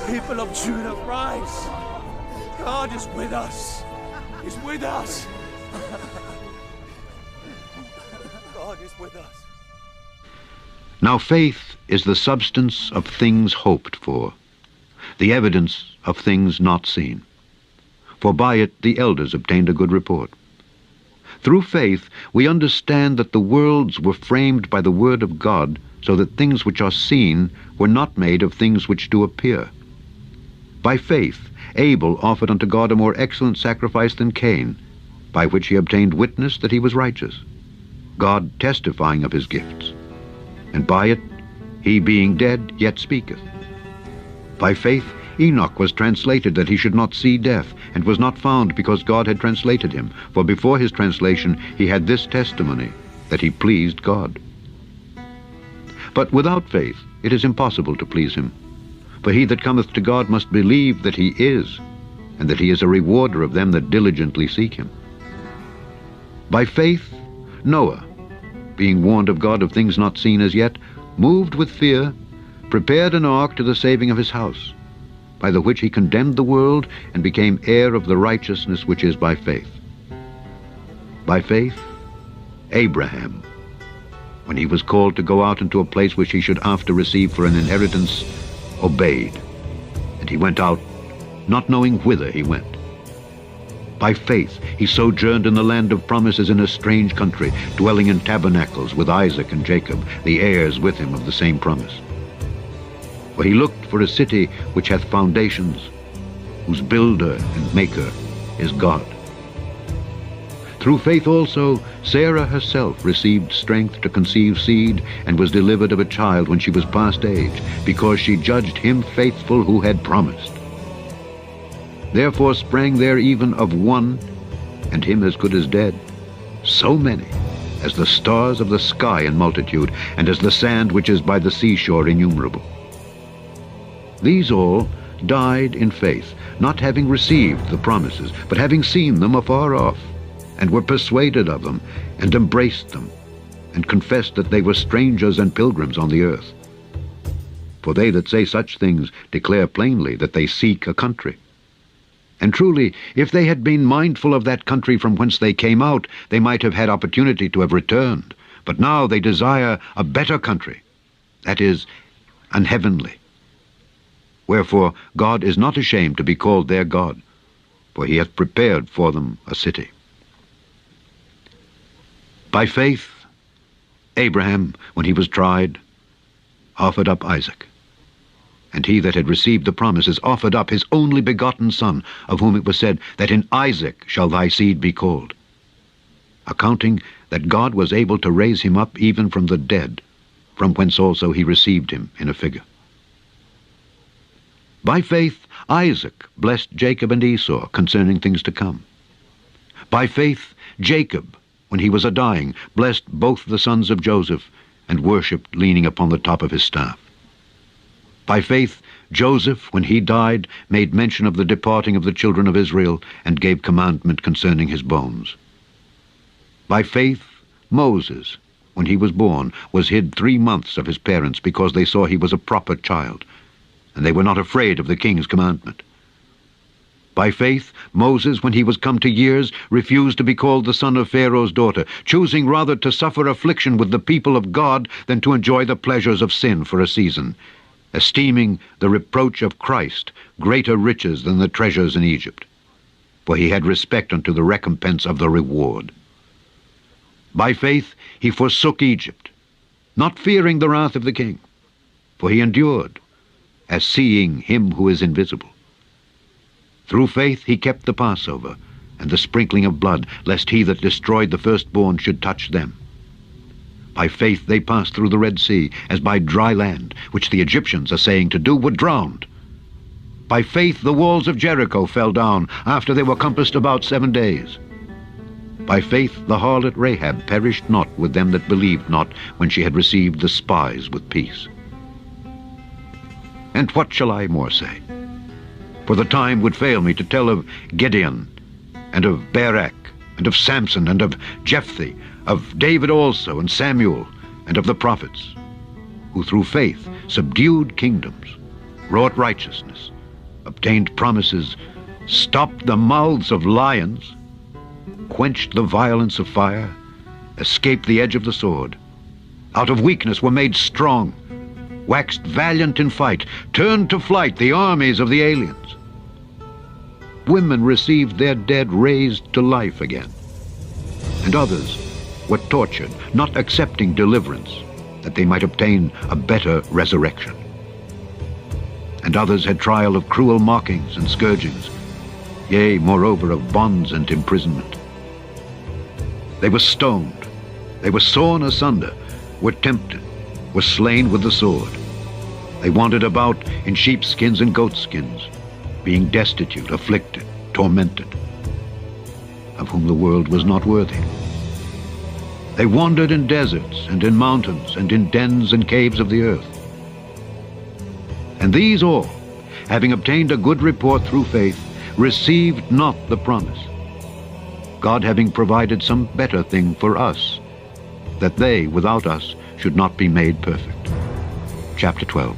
People of Judah, rise! God is with us! He's with us! God is with us. Now faith is the substance of things hoped for, the evidence of things not seen. For by it the elders obtained a good report. Through faith we understand that the worlds were framed by the word of God, so that things which are seen were not made of things which do appear. By faith Abel offered unto God a more excellent sacrifice than Cain, by which he obtained witness that he was righteous, God testifying of his gifts. And by it he being dead yet speaketh. By faith Enoch was translated that he should not see death, and was not found because God had translated him. For before his translation he had this testimony, that he pleased God. But without faith it is impossible to please him. For he that cometh to God must believe that he is, and that he is a rewarder of them that diligently seek him. By faith Noah, being warned of God of things not seen as yet, moved with fear, prepared an ark to the saving of his house, by the which he condemned the world, and became heir of the righteousness which is by faith. By faith Abraham, when he was called to go out into a place which he should after receive for an inheritance, obeyed, and he went out, not knowing whither he went. By faith he sojourned in the land of promises in a strange country, dwelling in tabernacles with Isaac and Jacob, the heirs with him of the same promise. For he looked for a city which hath foundations, whose builder and maker is God. Through faith also Sarah herself received strength to conceive seed, and was delivered of a child when she was past age, because she judged him faithful who had promised. Therefore sprang there even of one, and him as good as dead, so many, as the stars of the sky in multitude, and as the sand which is by the seashore innumerable. These all died in faith, not having received the promises, but having seen them afar off, and were persuaded of them, and embraced them, and confessed that they were strangers and pilgrims on the earth. For they that say such things declare plainly that they seek a country. And truly, if they had been mindful of that country from whence they came out, they might have had opportunity to have returned. But now they desire a better country, that is, an heavenly. Wherefore God is not ashamed to be called their God, for he hath prepared for them a city. By faith Abraham, when he was tried, offered up Isaac. And he that had received the promises offered up his only begotten son, of whom it was said, that in Isaac shall thy seed be called, accounting that God was able to raise him up even from the dead, from whence also he received him in a figure. By faith Isaac blessed Jacob and Esau concerning things to come. By faith Jacob, when he was a-dying, blessed both the sons of Joseph, and worshipped leaning upon the top of his staff. By faith Joseph, when he died, made mention of the departing of the children of Israel, and gave commandment concerning his bones. By faith Moses, when he was born, was hid 3 months of his parents, because they saw he was a proper child, and they were not afraid of the king's commandment. By faith Moses, when he was come to years, refused to be called the son of Pharaoh's daughter, choosing rather to suffer affliction with the people of God than to enjoy the pleasures of sin for a season, esteeming the reproach of Christ greater riches than the treasures in Egypt, for he had respect unto the recompense of the reward. By faith he forsook Egypt, not fearing the wrath of the king, for he endured, as seeing him who is invisible. Through faith he kept the Passover, and the sprinkling of blood, lest he that destroyed the firstborn should touch them. By faith they passed through the Red Sea, as by dry land, which the Egyptians, assaying to do, were drowned. By faith the walls of Jericho fell down, after they were compassed about 7 days. By faith the harlot Rahab perished not with them that believed not, when she had received the spies with peace. And what shall I more say? For the time would fail me to tell of Gideon, and of Barak, and of Samson, and of Jephthah, of David also, and Samuel, and of the prophets, who through faith subdued kingdoms, wrought righteousness, obtained promises, stopped the mouths of lions, quenched the violence of fire, escaped the edge of the sword, out of weakness were made strong, waxed valiant in fight, turned to flight the armies of the aliens. Women received their dead raised to life again, and others were tortured, not accepting deliverance, that they might obtain a better resurrection. And others had trial of cruel mockings and scourgings, yea, moreover, of bonds and imprisonment. They were stoned, they were sawn asunder, were tempted, were slain with the sword. They wandered about in sheepskins and goatskins, being destitute, afflicted, tormented, of whom the world was not worthy. They wandered in deserts and in mountains and in dens and caves of the earth. And these all, having obtained a good report through faith, received not the promise, God having provided some better thing for us, that they, without us, should not be made perfect. Chapter 12.